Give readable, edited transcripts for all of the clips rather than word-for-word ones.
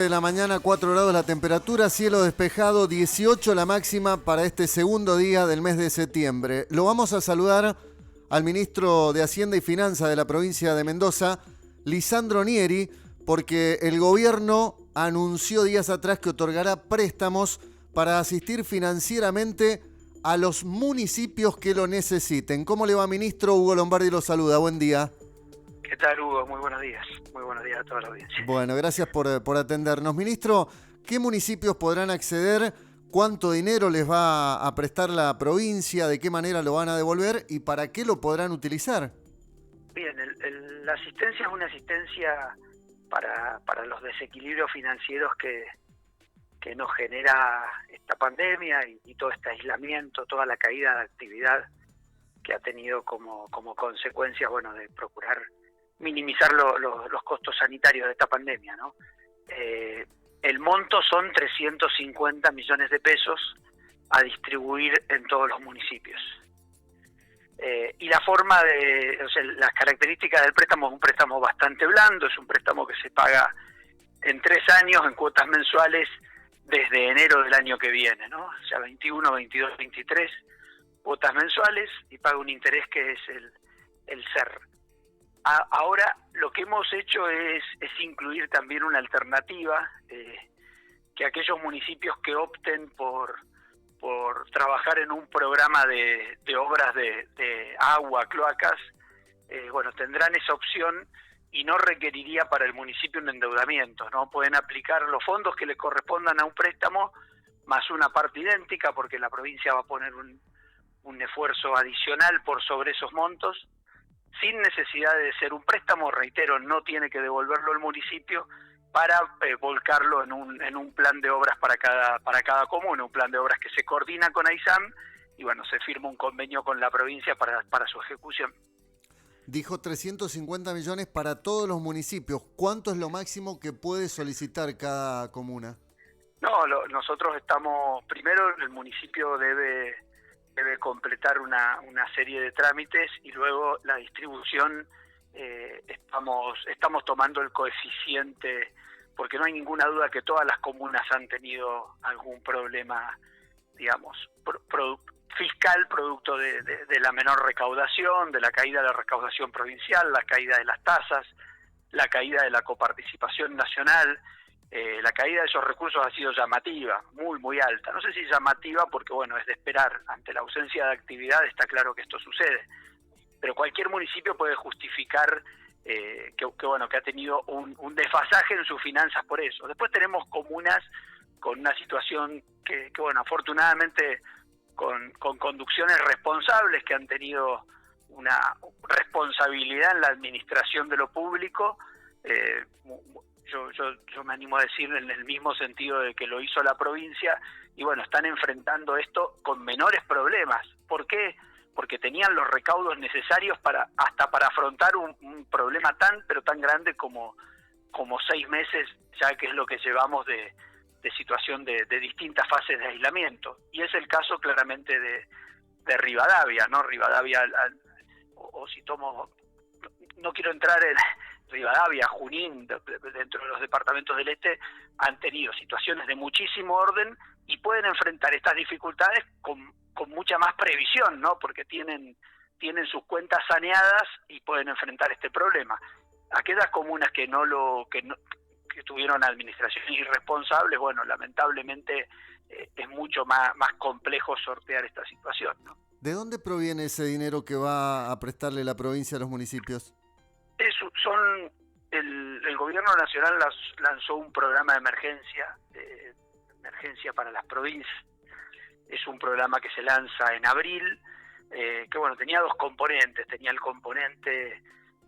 De la mañana, 4 grados la temperatura, cielo despejado, 18 la máxima para este segundo día del mes de septiembre. Lo vamos a saludar al ministro de Hacienda y Finanzas de la provincia de Mendoza, Lisandro Nieri, porque el gobierno anunció días atrás que otorgará préstamos para asistir financieramente a los municipios que lo necesiten. ¿Cómo le va, ministro? Hugo Lombardi lo saluda. Buen día. ¿Qué tal, Hugo? Muy buenos días. Muy buenos días a toda la audiencia. Bueno, gracias por atendernos. Ministro, ¿qué municipios podrán acceder? ¿Cuánto dinero les va a prestar la provincia? ¿De qué manera lo van a devolver? ¿Y para qué lo podrán utilizar? Bien, la asistencia es una asistencia para los desequilibrios financieros que nos genera esta pandemia y todo este aislamiento, toda la caída de actividad que ha tenido como consecuencia, bueno, de procurar minimizar los costos sanitarios de esta pandemia, ¿no? El monto son 350 millones de pesos a distribuir en todos los municipios. Y la forma las características del préstamo es un préstamo bastante blando, es un préstamo que se paga en 3 años en cuotas mensuales desde enero del año que viene, ¿no? O sea, 21, 22, 23 cuotas mensuales y paga un interés que es el CER. Ahora lo que hemos hecho es incluir también una alternativa, que aquellos municipios que opten por trabajar en un programa de obras de agua, cloacas, bueno, tendrán esa opción y no requeriría para el municipio un endeudamiento, ¿no? Pueden aplicar los fondos que le correspondan a un préstamo más una parte idéntica, porque la provincia va a poner un esfuerzo adicional por sobre esos montos, sin necesidad de ser un préstamo, reitero, no tiene que devolverlo el municipio para volcarlo en un plan de obras para cada comuna, un plan de obras que se coordina con AISAM y bueno, se firma un convenio con la provincia para su ejecución. Dijo 350 millones para todos los municipios. ¿Cuánto es lo máximo que puede solicitar cada comuna? No, nosotros estamos, primero el municipio debe completar una serie de trámites y luego la distribución, estamos tomando el coeficiente, porque no hay ninguna duda que todas las comunas han tenido algún problema, digamos, fiscal producto de la menor recaudación, de la caída de la recaudación provincial, la caída de las tasas, la caída de la coparticipación nacional. La caída de esos recursos ha sido llamativa, muy alta. No sé si llamativa porque, bueno, es de esperar. Ante la ausencia de actividad está claro que esto sucede. Pero cualquier municipio puede justificar que ha tenido un desfasaje en sus finanzas por eso. Después tenemos comunas con una situación que afortunadamente con conducciones responsables que han tenido una responsabilidad en la administración de lo público, yo me animo a decir en el mismo sentido de que lo hizo la provincia, y bueno, están enfrentando esto con menores problemas. ¿Por qué? Porque tenían los recaudos necesarios para afrontar un problema pero tan grande como 6 meses, ya que es lo que llevamos de situación de distintas fases de aislamiento. Y es el caso claramente de Rivadavia, ¿no? Rivadavia, o si tomo, no quiero entrar en Rivadavia, Junín, dentro de los departamentos del este, han tenido situaciones de muchísimo orden y pueden enfrentar estas dificultades con mucha más previsión, ¿no? Porque tienen sus cuentas saneadas y pueden enfrentar este problema. Aquellas comunas que tuvieron administración irresponsable, bueno, lamentablemente es mucho más complejo sortear esta situación, ¿no? ¿De dónde proviene ese dinero que va a prestarle la provincia a los municipios? El gobierno nacional lanzó un programa de emergencia para las provincias. Es un programa que se lanza en abril, que bueno, tenía 2 componentes. Tenía el componente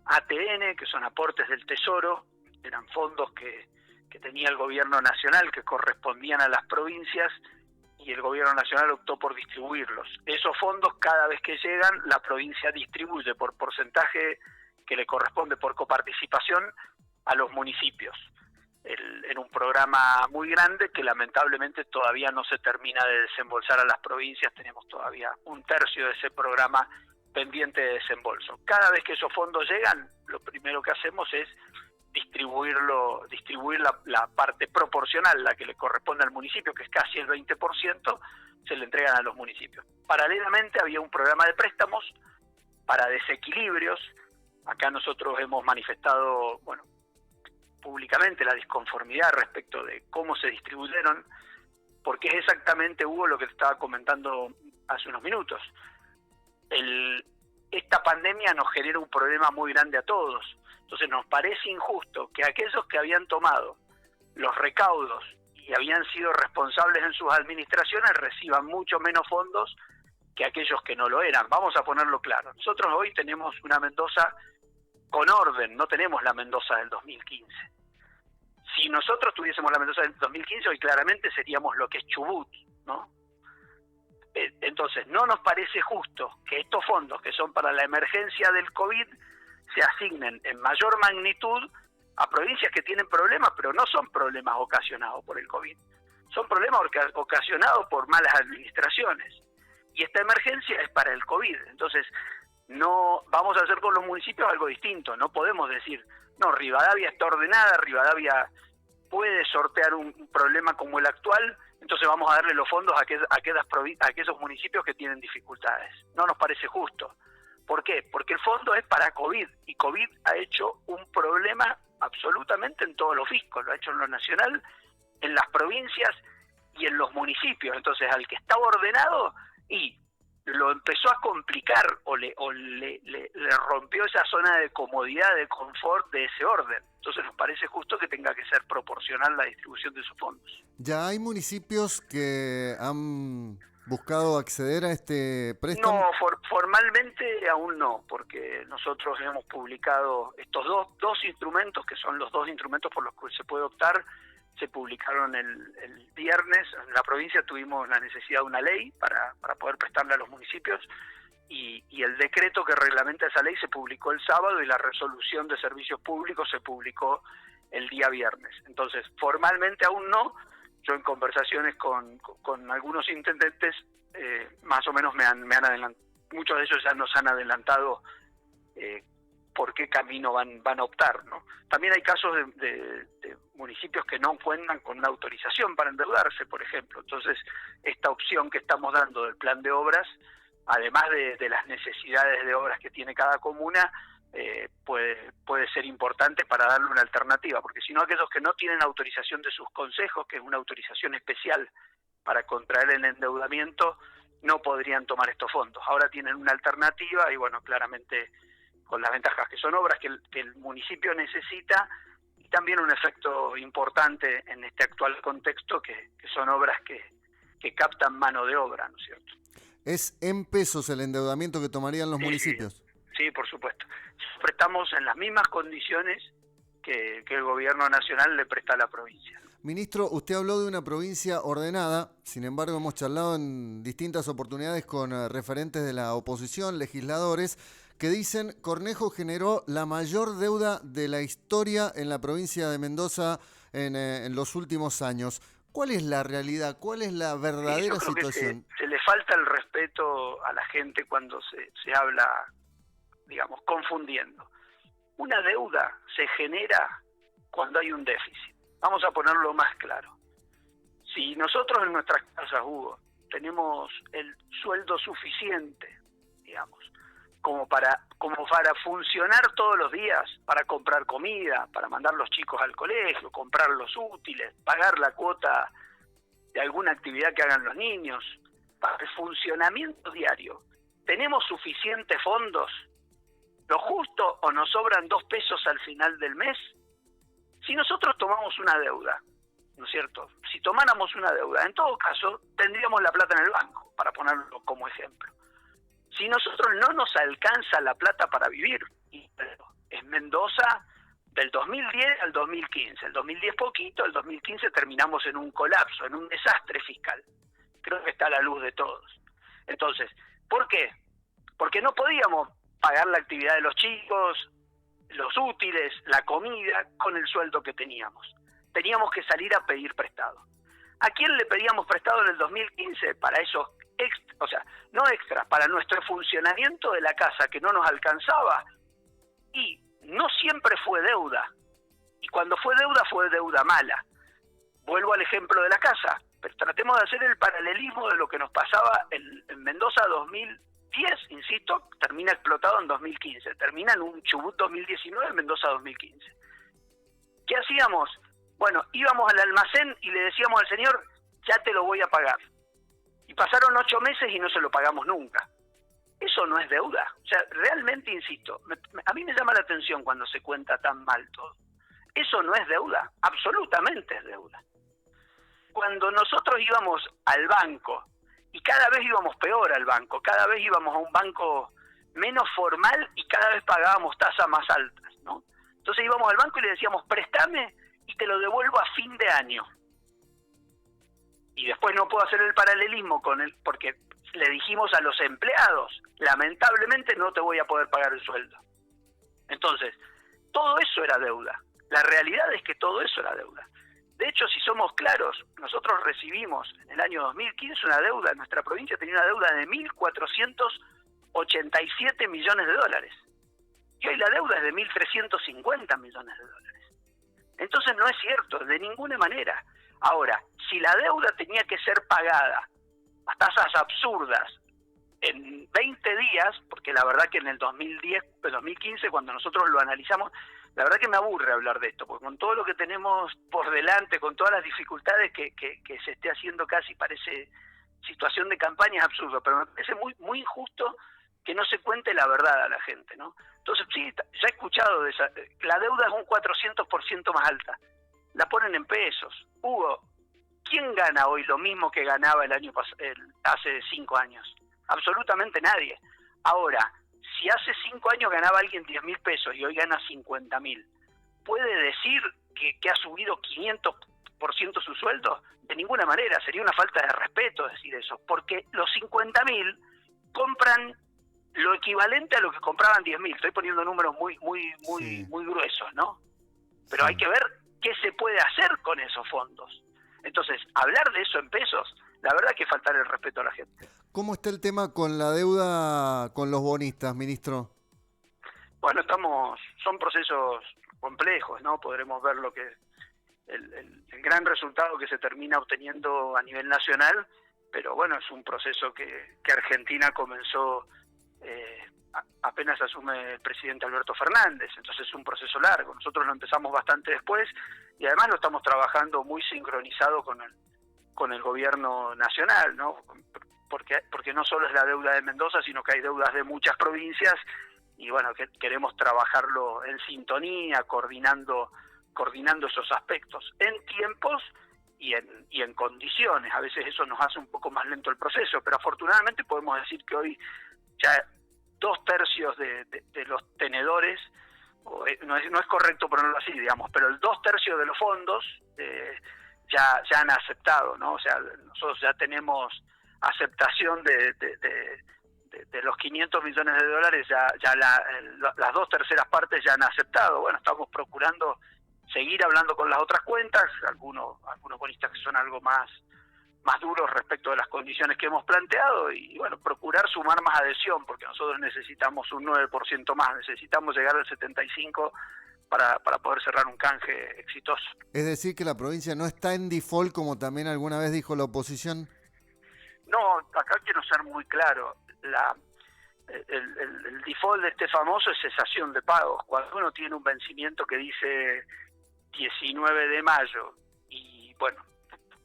ATN, que son aportes del Tesoro, eran fondos que tenía el gobierno nacional que correspondían a las provincias y el gobierno nacional optó por distribuirlos. Esos fondos, cada vez que llegan, la provincia distribuye por porcentaje que le corresponde por coparticipación a los municipios, en un programa muy grande que lamentablemente todavía no se termina de desembolsar a las provincias. Tenemos todavía 1/3 de ese programa pendiente de desembolso. Cada vez que esos fondos llegan, lo primero que hacemos es distribuir la parte proporcional, la que le corresponde al municipio, que es casi el 20%, se le entregan a los municipios. Paralelamente había un programa de préstamos para desequilibrios. Acá nosotros hemos manifestado, públicamente la disconformidad respecto de cómo se distribuyeron, porque es exactamente, Hugo, lo que te estaba comentando hace unos minutos. Esta pandemia nos genera un problema muy grande a todos. Entonces nos parece injusto que aquellos que habían tomado los recaudos y habían sido responsables en sus administraciones reciban mucho menos fondos que aquellos que no lo eran. Vamos a ponerlo claro. Nosotros hoy tenemos una Mendoza con orden, no tenemos la Mendoza del 2015. Si nosotros tuviésemos la Mendoza del 2015, hoy claramente seríamos lo que es Chubut, ¿no? Entonces, no nos parece justo que estos fondos, que son para la emergencia del COVID, se asignen en mayor magnitud a provincias que tienen problemas, pero no son problemas ocasionados por el COVID. Son problemas ocasionados por malas administraciones. Y esta emergencia es para el COVID. Entonces, no vamos a hacer con los municipios algo distinto. No podemos decir, no, Rivadavia está ordenada, Rivadavia puede sortear un problema como el actual, entonces vamos a darle los fondos a aquellos municipios que tienen dificultades. No nos parece justo. ¿Por qué? Porque el fondo es para COVID, y COVID ha hecho un problema absolutamente en todos los fiscos, lo ha hecho en lo nacional, en las provincias y en los municipios. Entonces, al que estaba ordenado y lo empezó a complicar o le rompió esa zona de comodidad, de confort de ese orden. Entonces nos parece justo que tenga que ser proporcional la distribución de esos fondos. ¿Ya hay municipios que han buscado acceder a este préstamo? No, formalmente aún no, porque nosotros hemos publicado estos dos instrumentos, que son los dos instrumentos por los que se puede optar. Se publicaron el viernes. En la provincia tuvimos la necesidad de una ley para poder prestarle a los municipios, y el decreto que reglamenta esa ley se publicó el sábado, y la resolución de servicios públicos se publicó el día viernes. Entonces, formalmente aún no. Yo en conversaciones con algunos intendentes, más o menos me han adelantado, muchos de ellos ya nos han adelantado por qué camino van a optar, ¿no? También hay casos de municipios que no cuentan con una autorización para endeudarse, por ejemplo. Entonces, esta opción que estamos dando del plan de obras, además de las necesidades de obras que tiene cada comuna, puede ser importante para darle una alternativa, porque si no, aquellos que no tienen autorización de sus consejos, que es una autorización especial para contraer el endeudamiento, no podrían tomar estos fondos. Ahora tienen una alternativa, y claramente con las ventajas que son obras que el municipio necesita, y también un efecto importante en este actual contexto, que son obras que captan mano de obra, ¿no es cierto? ¿Es en pesos el endeudamiento que tomarían los municipios? Sí, por supuesto. Prestamos en las mismas condiciones que el gobierno nacional le presta a la provincia. Ministro, usted habló de una provincia ordenada, sin embargo hemos charlado en distintas oportunidades con referentes de la oposición, legisladores, que dicen Cornejo generó la mayor deuda de la historia en la provincia de Mendoza en los últimos años. ¿Cuál es la realidad? ¿Cuál es la verdadera situación? Se le falta el respeto a la gente cuando se habla, digamos, confundiendo. Una deuda se genera cuando hay un déficit. Vamos a ponerlo más claro. Si nosotros en nuestras casas, Hugo, tenemos el sueldo suficiente, digamos, como para funcionar todos los días, para comprar comida, para mandar los chicos al colegio, comprar los útiles, pagar la cuota de alguna actividad que hagan los niños, para el funcionamiento diario, ¿tenemos suficientes fondos? ¿Lo justo o nos sobran 2 pesos al final del mes? Si nosotros tomamos una deuda, ¿no es cierto? Si tomáramos una deuda, en todo caso, tendríamos la plata en el banco, para ponerlo como ejemplo. Si nosotros no nos alcanza la plata para vivir, y en Mendoza del 2010 al 2015, el 2010 poquito, el 2015 terminamos en un colapso, en un desastre fiscal. Creo que está a la luz de todos. Entonces, ¿por qué? Porque no podíamos pagar la actividad de los chicos, los útiles, la comida, con el sueldo que teníamos. Teníamos que salir a pedir prestado. ¿A quién le pedíamos prestado en el 2015? Para esos para nuestro funcionamiento de la casa que no nos alcanzaba, y no siempre fue deuda. Y cuando fue deuda mala. Vuelvo al ejemplo de la casa, pero tratemos de hacer el paralelismo de lo que nos pasaba en Mendoza 2010, insisto, termina explotado en 2015, termina en un Chubut 2019, en Mendoza 2015. ¿Qué hacíamos? Bueno, íbamos al almacén y le decíamos al señor, ya te lo voy a pagar. Y pasaron 8 meses y no se lo pagamos nunca. Eso no es deuda. O sea, realmente, insisto, a mí me llama la atención cuando se cuenta tan mal todo. Eso no es deuda, absolutamente es deuda. Cuando nosotros íbamos al banco, y cada vez íbamos peor al banco, cada vez íbamos a un banco menos formal y cada vez pagábamos tasas más altas, ¿no? Entonces íbamos al banco y le decíamos, préstame y te lo devuelvo a fin de año. Y después no puedo hacer el paralelismo con él, porque le dijimos a los empleados, lamentablemente no te voy a poder pagar el sueldo. Entonces, todo eso era deuda. La realidad es que todo eso era deuda. De hecho, si somos claros, nosotros recibimos en el año 2015 una deuda, nuestra provincia tenía una deuda de 1.487 millones de dólares. Y hoy la deuda es de 1.350 millones de dólares. Entonces no es cierto, de ninguna manera. Ahora, si la deuda tenía que ser pagada a tasas absurdas en 20 días, porque la verdad que en el 2015, cuando nosotros lo analizamos, la verdad que me aburre hablar de esto, porque con todo lo que tenemos por delante, con todas las dificultades que se esté haciendo casi parece situación de campaña, es absurdo, pero me parece muy, muy injusto que no se cuente la verdad a la gente, ¿no? Entonces, sí, ya he escuchado de esa, la deuda es un 400% más alta, la ponen en pesos. Hugo, ¿quién gana hoy lo mismo que ganaba hace 5 años? Absolutamente nadie. Ahora, si hace 5 años ganaba alguien 10.000 pesos y hoy gana 50.000, ¿puede decir que ha subido 500% su sueldo? De ninguna manera, sería una falta de respeto decir eso, porque los 50.000 compran lo equivalente a lo que compraban 10.000. Estoy poniendo números muy gruesos, ¿no? Pero hay que ver qué se puede hacer con esos fondos. Entonces, hablar de eso en pesos, la verdad que es faltar el respeto a la gente. ¿Cómo está el tema con la deuda con los bonistas, ministro? Bueno, son procesos complejos, ¿no? Podremos ver lo que el gran resultado que se termina obteniendo a nivel nacional, pero bueno, es un proceso que Argentina comenzó apenas asume el presidente Alberto Fernández, entonces es un proceso largo. Nosotros lo empezamos bastante después y además lo estamos trabajando muy sincronizado con el gobierno nacional, ¿no? Porque no solo es la deuda de Mendoza, sino que hay deudas de muchas provincias y bueno, que queremos trabajarlo en sintonía, coordinando esos aspectos en tiempos y en condiciones. A veces eso nos hace un poco más lento el proceso, pero afortunadamente podemos decir que hoy ya 2/3 de los tenedores, no es correcto ponerlo así, digamos, pero el 2/3 de los fondos ya han aceptado, ¿no? O sea, nosotros ya tenemos aceptación de los 500 millones de dólares, ya las 2/3 partes ya han aceptado. Bueno, estamos procurando seguir hablando con las otras cuentas, algunos bonistas que son algo más duros respecto de las condiciones que hemos planteado y bueno, procurar sumar más adhesión, porque nosotros necesitamos un 9% más, necesitamos llegar al 75% para poder cerrar un canje exitoso. Es decir, que la provincia no está en default, como también alguna vez dijo la oposición. No, acá quiero ser muy claro, el default de este famoso es cesación de pagos. Cuando uno tiene un vencimiento que dice 19 de mayo y bueno,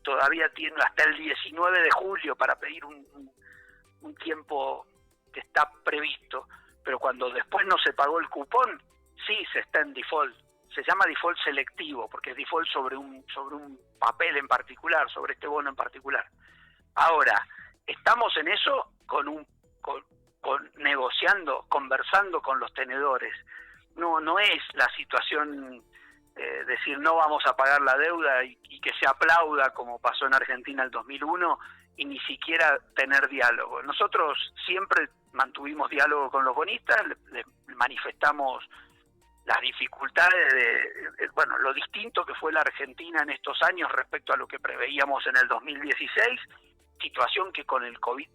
todavía tiene hasta el 19 de julio para pedir un tiempo que está previsto, pero cuando después no se pagó el cupón, sí se está en default. Se llama default selectivo, porque es default sobre un papel en particular, sobre este bono en particular. Ahora, estamos en eso con negociando, conversando con los tenedores. No es la situación decir no vamos a pagar la deuda y que se aplauda como pasó en Argentina el 2001 y ni siquiera tener diálogo. Nosotros siempre mantuvimos diálogo con los bonistas, le manifestamos las dificultades bueno, lo distinto que fue la Argentina en estos años respecto a lo que preveíamos en el 2016, situación que con el COVID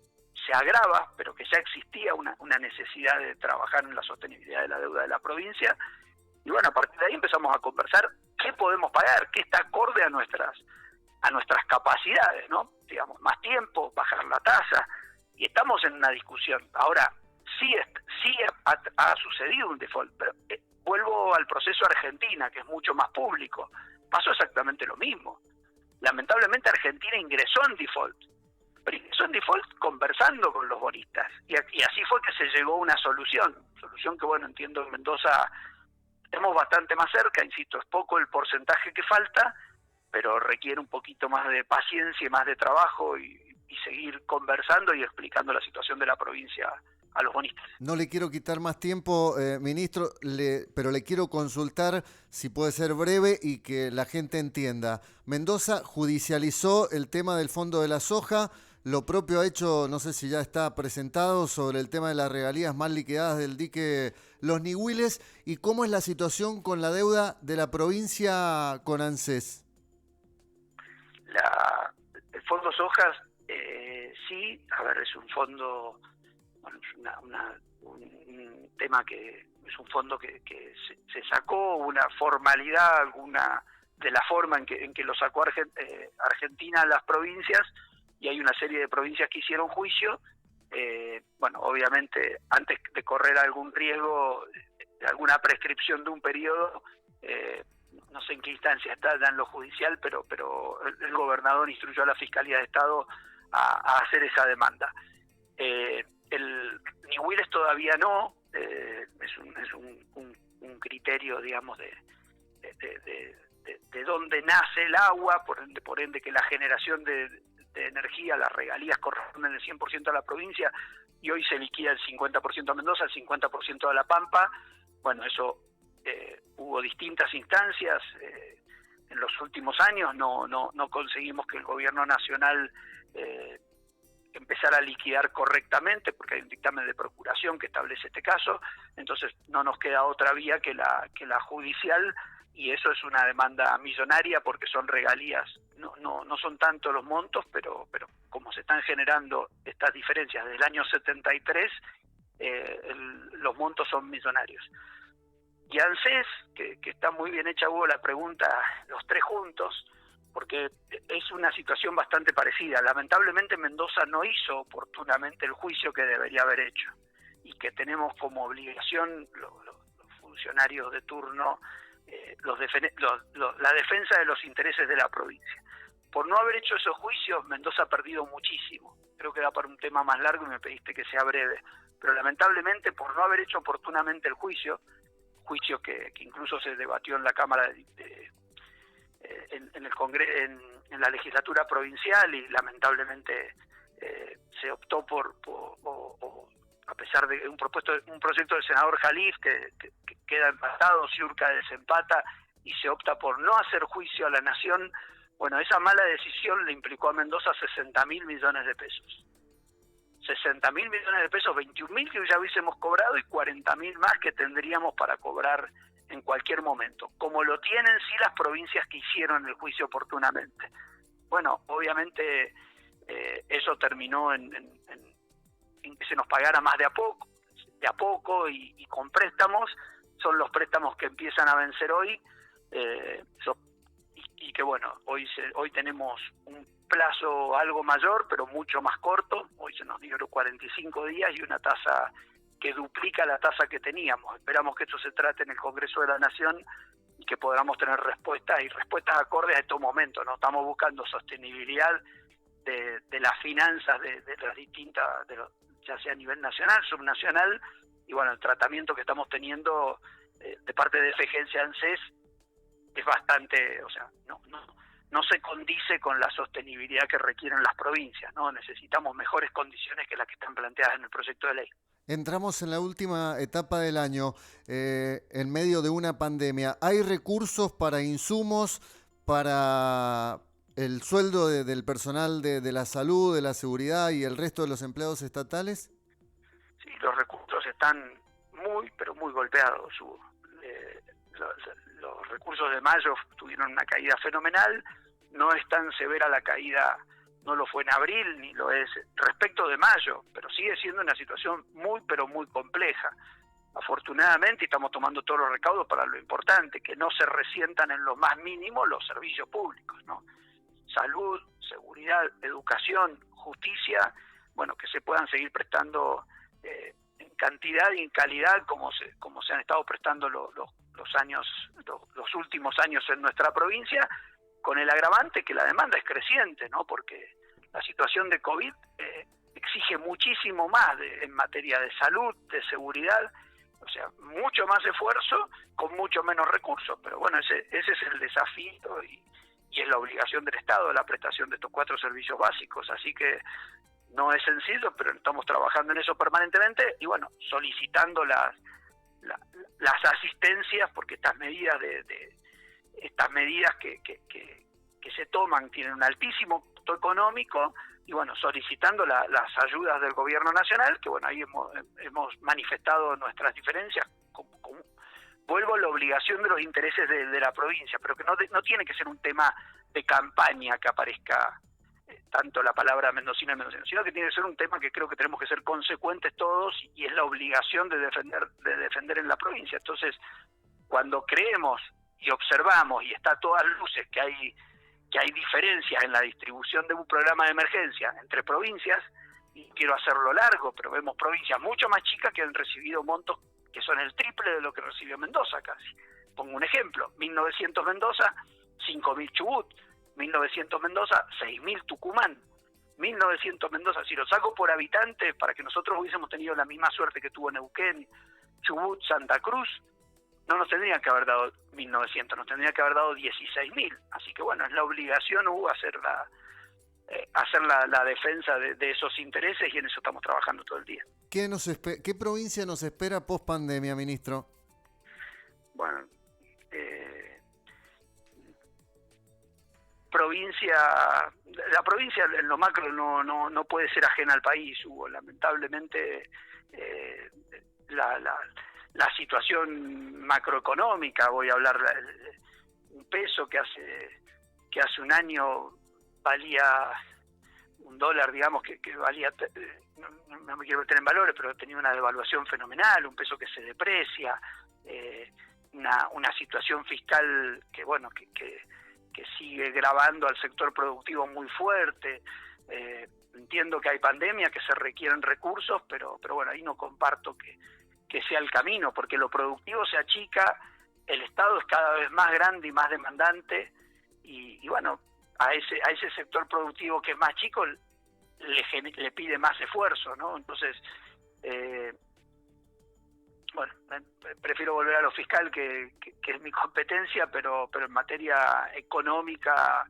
se agrava, pero que ya existía una necesidad de trabajar en la sostenibilidad de la deuda de la provincia. Y bueno, a partir de ahí empezamos a conversar qué podemos pagar, qué está acorde a nuestras capacidades, ¿no? Digamos, más tiempo, bajar la tasa, y estamos en una discusión. Ahora, sí ha sucedido un default, pero vuelvo al proceso Argentina, que es mucho más público. Pasó exactamente lo mismo. Lamentablemente Argentina ingresó en default, pero ingresó en default conversando con los bonistas, y así fue que se llegó a una solución que, bueno, entiendo en Mendoza estamos bastante más cerca, insisto, es poco el porcentaje que falta, pero requiere un poquito más de paciencia y más de trabajo y seguir conversando y explicando la situación de la provincia a los bonistas. No le quiero quitar más tiempo, ministro, pero le quiero consultar si puede ser breve y que la gente entienda. Mendoza judicializó el tema del fondo de la soja, lo propio ha hecho, no sé si ya está presentado, sobre el tema de las regalías mal liquidadas del dique Los Nihuiles, y cómo es la situación con la deuda de la provincia con ANSES. El fondo sojas, sí, a ver, es un fondo, bueno, es un tema que es un fondo que se sacó una formalidad, alguna de la forma en que lo sacó Argentina a las provincias, y hay una serie de provincias que hicieron juicio. Bueno, obviamente antes de correr algún riesgo, alguna prescripción de un periodo, no sé en qué instancia está en lo judicial, pero el gobernador instruyó a la Fiscalía de Estado a hacer esa demanda. El Nihuiles todavía no, es un criterio, digamos, de dónde nace el agua, por ende que la generación de energía, las regalías corresponden el 100% a la provincia, y hoy se liquida el 50% a Mendoza, el 50% a La Pampa. Bueno, eso hubo distintas instancias, en los últimos años no conseguimos que el gobierno nacional empezara a liquidar correctamente, porque hay un dictamen de procuración que establece este caso. Entonces no nos queda otra vía que la judicial, y eso es una demanda millonaria porque son regalías, no son tanto los montos, pero como se están generando estas diferencias desde el año 73, los montos son millonarios. Y ANSES, que está muy bien hecha, hubo la pregunta los tres juntos, porque es una situación bastante parecida. Lamentablemente Mendoza no hizo oportunamente el juicio que debería haber hecho, y que tenemos como obligación los funcionarios de turno, la defensa de los intereses de la provincia. Por no haber hecho esos juicios, Mendoza ha perdido muchísimo. Creo que da para un tema más largo y me pediste que sea breve, pero lamentablemente por no haber hecho oportunamente el juicio que incluso se debatió en la Cámara en el Congreso, en la legislatura provincial, y lamentablemente se optó por a pesar de un proyecto del senador Jalif que queda empatado, Ciurca desempata, y se opta por no hacer juicio a la nación. Bueno, esa mala decisión le implicó a Mendoza 60.000 millones de pesos. 60.000 millones de pesos, 21.000 que ya hubiésemos cobrado y 40.000 más que tendríamos para cobrar en cualquier momento, como lo tienen sí las provincias que hicieron el juicio oportunamente. Bueno, obviamente eso terminó en que se nos pagara más de a poco y con préstamos. Son los préstamos que empiezan a vencer hoy, y que bueno, hoy tenemos un plazo algo mayor, pero mucho más corto. Hoy se nos dieron 45 días y una tasa que duplica la tasa que teníamos. Esperamos que esto se trate en el Congreso de la Nación y que podamos tener respuestas acordes a estos momentos. No estamos buscando sostenibilidad de las finanzas de las distintas, ya sea a nivel nacional, subnacional, y bueno, el tratamiento que estamos teniendo de parte de FGense ANSES es bastante, o sea, no se condice con la sostenibilidad que requieren las provincias, ¿no? Necesitamos mejores condiciones que las que están planteadas en el proyecto de ley. Entramos en la última etapa del año, en medio de una pandemia. ¿Hay recursos para insumos, para el sueldo del personal de la salud, de la seguridad y el resto de los empleados estatales? Sí, los recursos están pero muy golpeados. Los recursos de mayo tuvieron una caída fenomenal. No es tan severa la caída, no lo fue en abril ni lo es respecto de mayo, pero sigue siendo una situación muy pero muy compleja. afortunadamente estamos tomando todos los recaudos para lo importante, que no se resientan en lo más mínimo los servicios públicos, ¿no? Salud, seguridad, educación, justicia, bueno, que se puedan seguir prestando en cantidad y en calidad como se han estado prestando los últimos años en nuestra provincia, con el agravante que la demanda es creciente, ¿no? Porque la situación de COVID exige muchísimo más en materia de salud, de seguridad, o sea, mucho más esfuerzo con mucho menos recursos, pero bueno, ese es el desafío y es la obligación del Estado, la prestación de estos 4 servicios básicos, así que no es sencillo, pero estamos trabajando en eso permanentemente y bueno, solicitando las asistencias, porque estas medidas que se toman tienen un altísimo costo económico y bueno, solicitando las ayudas del gobierno nacional, que bueno, ahí hemos manifestado nuestras diferencias, vuelvo a la obligación de los intereses de la provincia, pero que no tiene que ser un tema de campaña que aparezca tanto la palabra mendocino y mendocino, sino que tiene que ser un tema que creo que tenemos que ser consecuentes todos y es la obligación de defender en la provincia. Entonces, cuando creemos y observamos y está a todas luces que hay diferencias en la distribución de un programa de emergencia entre provincias, y quiero hacerlo largo, pero vemos provincias mucho más chicas que han recibido montos que son el triple de lo que recibió Mendoza casi. Pongo un ejemplo, 1900 Mendoza, 5000 Chubut, 1900 Mendoza, 6000 Tucumán, 1900 Mendoza, si lo saco por habitante, para que nosotros hubiésemos tenido la misma suerte que tuvo Neuquén, Chubut, Santa Cruz, no nos tendrían que haber dado 1900, nos tendrían que haber dado 16.000. Así que bueno, es la obligación hacer la defensa de esos intereses y en eso estamos trabajando todo el día. ¿Qué provincia nos espera post pandemia, ministro? Bueno, la provincia en lo macro no puede ser ajena al país, Hugo. Lamentablemente la situación macroeconómica, voy a hablar, un peso que hace un año valía $1, digamos, que valía, no me quiero meter en valores, pero tenía una devaluación fenomenal, un peso que se deprecia, una situación fiscal que bueno, que sigue gravando al sector productivo muy fuerte. Entiendo que hay pandemia, que se requieren recursos, pero bueno, ahí no comparto que sea el camino, porque lo productivo se achica, el Estado es cada vez más grande y más demandante, y bueno, a ese sector productivo que es más chico le pide más esfuerzo, ¿no? Entonces, bueno, prefiero volver a lo fiscal, que es mi competencia, pero en materia económica,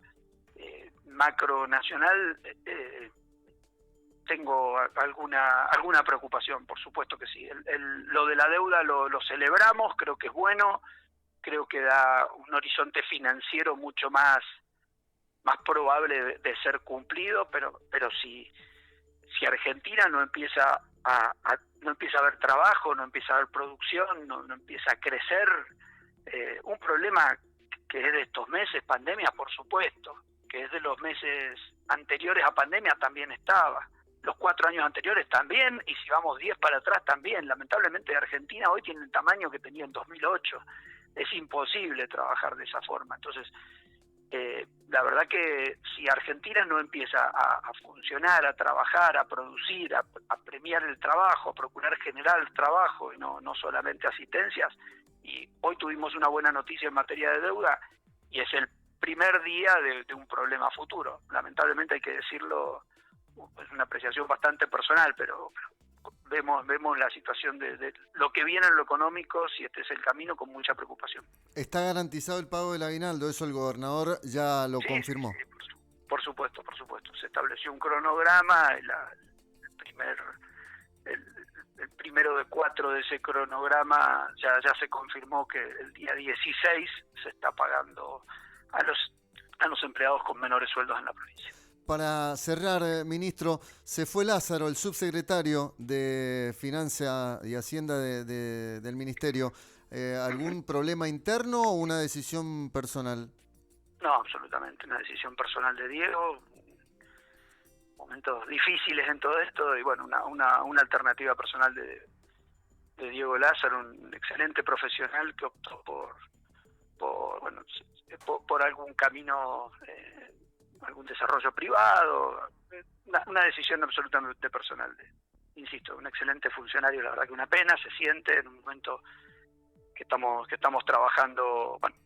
macronacional, tengo alguna preocupación, por supuesto que sí. Lo de la deuda lo celebramos, creo que es bueno, creo que da un horizonte financiero mucho más probable de ser cumplido, pero si Argentina no empieza a haber trabajo, no empieza a haber producción, no empieza a crecer, un problema que es de estos meses, pandemia por supuesto, que es de los meses anteriores a pandemia también estaba, los 4 años anteriores también, y si vamos 10 para atrás también. Lamentablemente Argentina hoy tiene el tamaño que tenía en 2008, es imposible trabajar de esa forma. Entonces, la verdad que si Argentina no empieza a funcionar, a trabajar, a producir, a premiar el trabajo, a procurar generar el trabajo y no solamente asistencias, y hoy tuvimos una buena noticia en materia de deuda y es el primer día de un problema futuro. Lamentablemente hay que decirlo, es una apreciación bastante personal, pero vemos la situación de lo que viene en lo económico, si este es el camino, con mucha preocupación. ¿Está garantizado el pago del aguinaldo? Eso el gobernador ya lo confirmó. Sí, por supuesto. Se estableció un cronograma, el primero de 4 de ese cronograma ya se confirmó que el día 16 se está pagando a los empleados con menores sueldos en la provincia. Para cerrar, ministro, se fue Lázaro, el subsecretario de Finanza y Hacienda del Ministerio. ¿Algún problema interno o una decisión personal? No, absolutamente, una decisión personal de Diego. Momentos difíciles en todo esto y bueno, una alternativa personal de de Diego Lázaro, un excelente profesional que optó por algún camino, algún desarrollo privado, una decisión absolutamente personal. Insisto, un excelente funcionario, la verdad que una pena, se siente en un momento que estamos trabajando, bueno,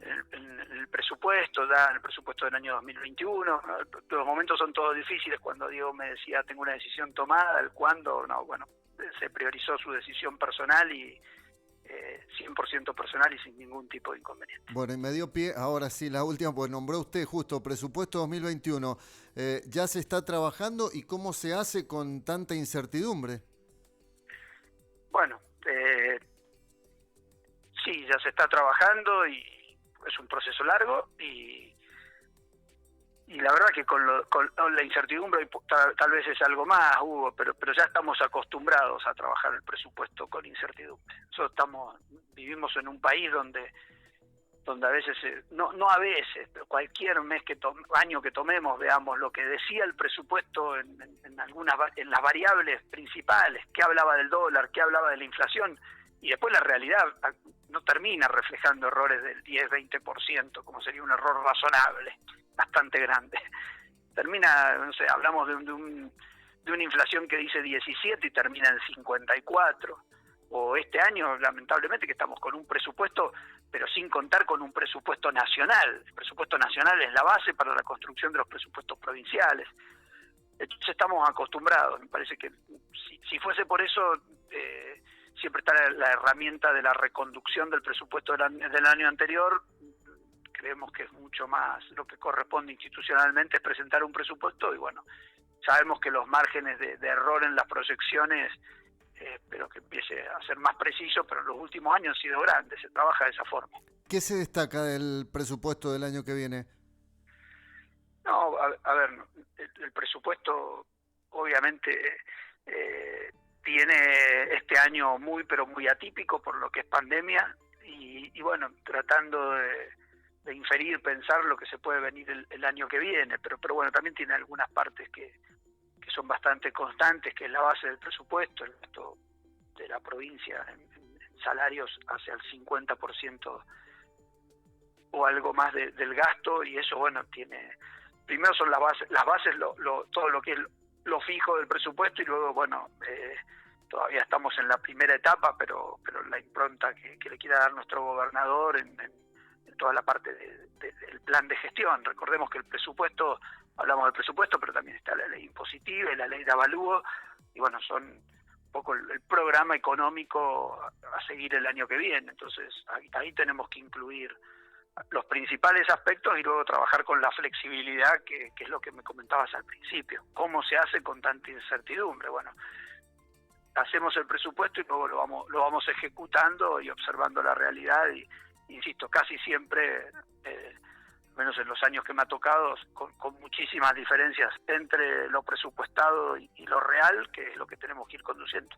en el presupuesto, en el presupuesto del año 2021. Los momentos son todos difíciles. Cuando Diego me decía, tengo una decisión tomada, el cuándo, no, bueno, se priorizó su decisión personal y 100% personal y sin ningún tipo de inconveniente. Bueno, y me dio pie, ahora sí, la última, pues nombró usted justo presupuesto 2021. ¿Ya se está trabajando y cómo se hace con tanta incertidumbre? Bueno, sí, ya se está trabajando y es un proceso largo y la verdad que con la incertidumbre tal vez es algo más, Hugo, pero ya estamos acostumbrados a trabajar el presupuesto con incertidumbre. Nosotros vivimos en un país donde a veces, no a veces, pero cualquier año que tomemos, veamos lo que decía el presupuesto en las variables principales, qué hablaba del dólar, qué hablaba de la inflación, y después la realidad no termina reflejando errores del 10-20%, como sería un error razonable, bastante grande. Termina, no sé, hablamos de una inflación que dice 17 y termina en 54. O este año, lamentablemente, que estamos con un presupuesto, pero sin contar con un presupuesto nacional. El presupuesto nacional es la base para la construcción de los presupuestos provinciales. Entonces estamos acostumbrados. Me parece que si fuese por eso, siempre está la herramienta de la reconducción del presupuesto del año anterior. Creemos que es mucho más lo que corresponde institucionalmente es presentar un presupuesto y bueno, sabemos que los márgenes de error en las proyecciones, espero que empiece a ser más preciso, pero en los últimos años han sido grandes, se trabaja de esa forma. ¿Qué se destaca del presupuesto del año que viene? No, a ver, el presupuesto obviamente tiene este año pero muy atípico por lo que es pandemia y bueno, tratando de inferir, pensar lo que se puede venir el año que viene, pero bueno, también tiene algunas partes que son bastante constantes, que es la base del presupuesto, el gasto de la provincia en salarios hacia el 50% o algo más del gasto, y eso, bueno, primero son las bases todo lo que es lo fijo del presupuesto, y luego, bueno, todavía estamos en la primera etapa, pero la impronta que le quiera dar nuestro gobernador en toda la parte del plan de gestión. Recordemos que el presupuesto, hablamos del presupuesto, pero también está la ley impositiva y la ley de avalúo, y bueno, son un poco el programa económico a seguir el año que viene. Entonces ahí tenemos que incluir los principales aspectos y luego trabajar con la flexibilidad, que es lo que me comentabas al principio. ¿Cómo se hace con tanta incertidumbre? Bueno, hacemos el presupuesto y luego lo vamos ejecutando y observando la realidad y insisto, casi siempre, menos en los años que me ha tocado, con muchísimas diferencias entre lo presupuestado y lo real, que es lo que tenemos que ir conduciendo.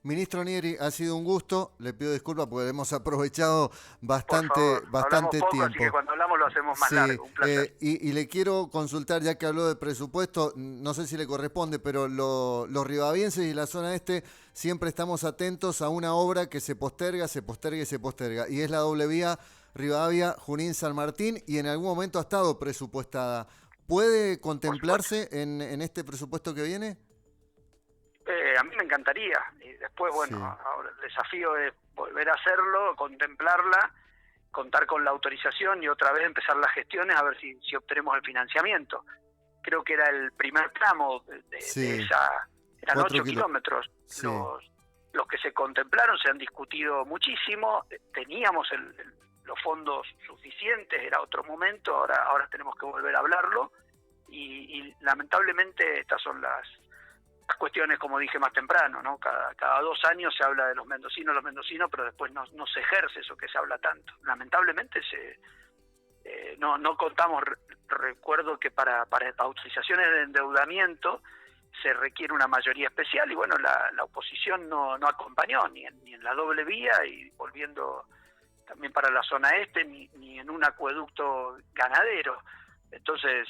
Ministro Nieri, ha sido un gusto. Le pido disculpas porque hemos aprovechado bastante poco, tiempo. Así que cuando hablamos lo hacemos más largo. Un placer. Y le quiero consultar, ya que habló de presupuesto, no sé si le corresponde, pero los ribavienses y la zona este siempre estamos atentos a una obra que se posterga. Y es la doble vía Rivadavia, Junín, San Martín, y en algún momento ha estado presupuestada. ¿Puede contemplarse en este presupuesto que viene? A mí me encantaría, y después, bueno, sí. Ahora el desafío es volver a hacerlo, contemplarla, contar con la autorización y otra vez empezar las gestiones a ver si obtenemos el financiamiento. Creo que era el primer tramo de esa, eran 8 kilómetros. Sí. Los que se contemplaron se han discutido muchísimo, teníamos los fondos suficientes, era otro momento, ahora tenemos que volver a hablarlo y lamentablemente estas son las cuestiones, como dije más temprano, ¿no? Cada 2 años se habla de los mendocinos, pero después no se ejerce eso que se habla tanto. Lamentablemente no contamos, recuerdo que para autorizaciones de endeudamiento se requiere una mayoría especial y bueno, la oposición no acompañó ni en la doble vía y volviendo también para la zona este, ni en un acueducto ganadero. Entonces,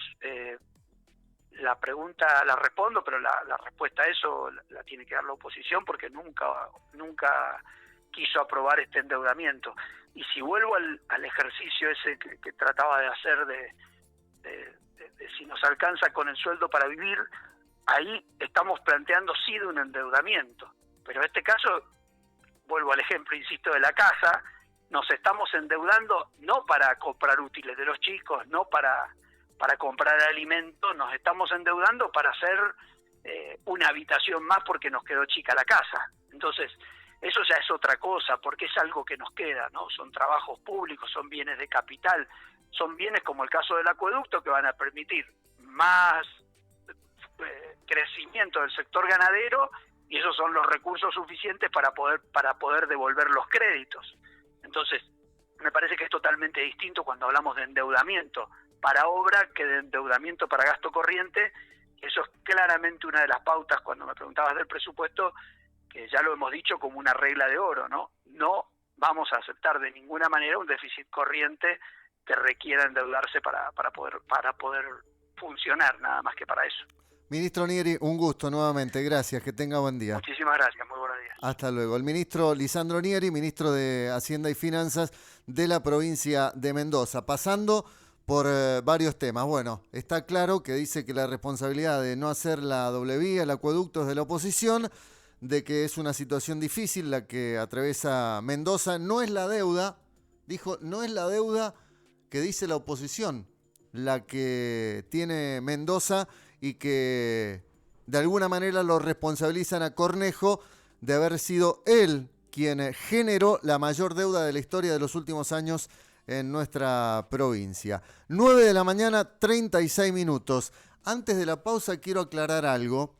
la pregunta la respondo, pero la respuesta a eso la tiene que dar la oposición, porque nunca quiso aprobar este endeudamiento. Y si vuelvo al ejercicio ese que trataba de hacer de si nos alcanza con el sueldo para vivir, ahí estamos planteando sí de un endeudamiento. Pero en este caso, vuelvo al ejemplo, insisto, de la casa, nos estamos endeudando no para comprar útiles de los chicos, no para comprar alimentos, nos estamos endeudando para hacer una habitación más porque nos quedó chica la casa. Entonces, eso ya es otra cosa, porque es algo que nos queda, ¿no? Son trabajos públicos, son bienes de capital, son bienes como el caso del acueducto que van a permitir más crecimiento del sector ganadero, y esos son los recursos suficientes para poder devolver los créditos. Entonces, me parece que es totalmente distinto cuando hablamos de endeudamiento para obra que de endeudamiento para gasto corriente. Eso es claramente una de las pautas, cuando me preguntabas del presupuesto, que ya lo hemos dicho como una regla de oro, ¿no? No vamos a aceptar de ninguna manera un déficit corriente que requiera endeudarse para poder funcionar, nada más que para eso. Ministro Nieri, un gusto nuevamente, gracias, que tenga buen día. Muchísimas gracias, muy buenos días. Hasta luego. El ministro Lisandro Nieri, ministro de Hacienda y Finanzas de la provincia de Mendoza, pasando por varios temas. Bueno, está claro que dice que la responsabilidad de no hacer la doble vía, el acueducto, es de la oposición, de que es una situación difícil la que atraviesa Mendoza. No es la deuda, dijo, no es la deuda que dice la oposición la que tiene Mendoza, y que de alguna manera lo responsabilizan a Cornejo de haber sido él quien generó la mayor deuda de la historia de los últimos años en nuestra provincia. 9 de la mañana, 36 minutos. Antes de la pausa quiero aclarar algo,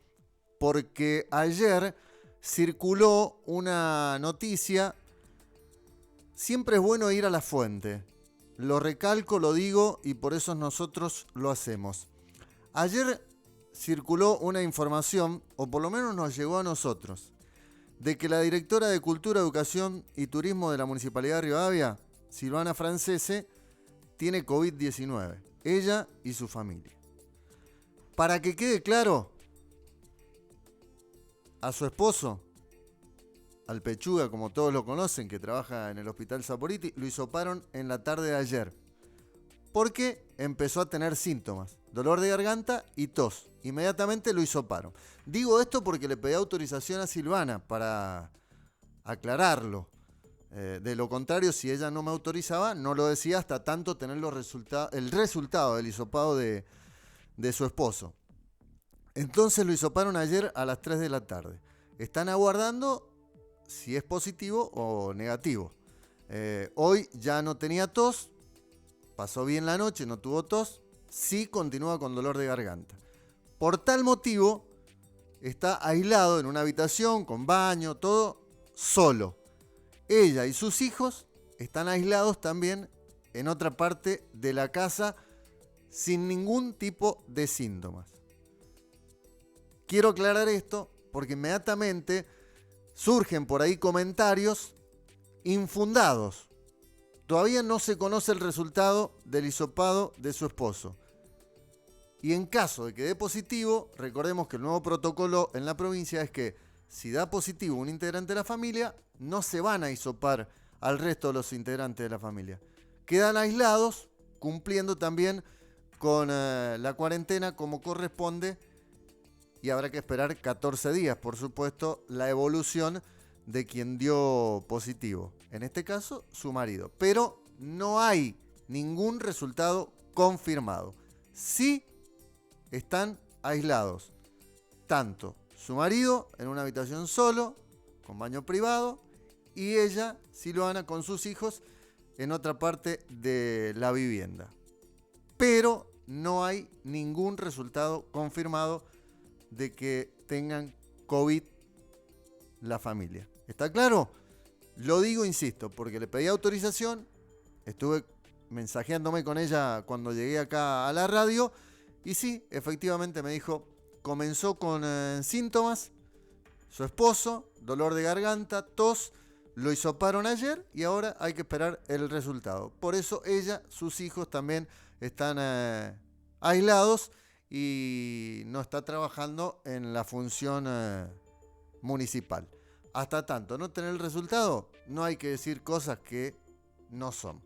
porque ayer circuló una noticia. Siempre es bueno ir a la fuente. Lo recalco, lo digo, y por eso nosotros lo hacemos. Ayer circuló una información, o por lo menos nos llegó a nosotros, de que la directora de Cultura, Educación y Turismo de la Municipalidad de Rivadavia, Silvana Francese, tiene COVID-19. Ella y su familia. Para que quede claro, a su esposo, al Pechuga, como todos lo conocen, que trabaja en el Hospital Saporiti, lo hisoparon en la tarde de ayer, porque empezó a tener síntomas, dolor de garganta y tos. Inmediatamente lo hisoparon. Digo esto porque le pedí autorización a Silvana para aclararlo. De lo contrario, si ella no me autorizaba, no lo decía hasta tanto tener el resultado del hisopado de su esposo. Entonces lo hisoparon ayer a las 3 de la tarde. Están aguardando si es positivo o negativo. Hoy ya no tenía tos, pasó bien la noche, no tuvo tos, sí continúa con dolor de garganta. Por tal motivo, está aislado en una habitación con baño, todo solo. Ella y sus hijos están aislados también en otra parte de la casa sin ningún tipo de síntomas. Quiero aclarar esto porque inmediatamente surgen por ahí comentarios infundados. Todavía no se conoce el resultado del hisopado de su esposo. Y en caso de que dé positivo, recordemos que el nuevo protocolo en la provincia es que si da positivo un integrante de la familia, no se van a hisopar al resto de los integrantes de la familia. Quedan aislados, cumpliendo también con la cuarentena como corresponde, y habrá que esperar 14 días, por supuesto, la evolución de quien dio positivo. En este caso, su marido. Pero no hay ningún resultado confirmado. Sí están aislados, tanto su marido en una habitación solo, con baño privado, y ella, Silvana, con sus hijos en otra parte de la vivienda. Pero no hay ningún resultado confirmado de que tengan COVID la familia. ¿Está claro? Lo digo, insisto, porque le pedí autorización, estuve mensajeándome con ella cuando llegué acá a la radio, y sí, efectivamente me dijo, comenzó con síntomas, su esposo, dolor de garganta, tos, lo hisoparon ayer y ahora hay que esperar el resultado. Por eso ella, sus hijos también están aislados y no está trabajando en la función municipal. Hasta tanto no tener el resultado, no hay que decir cosas que no son.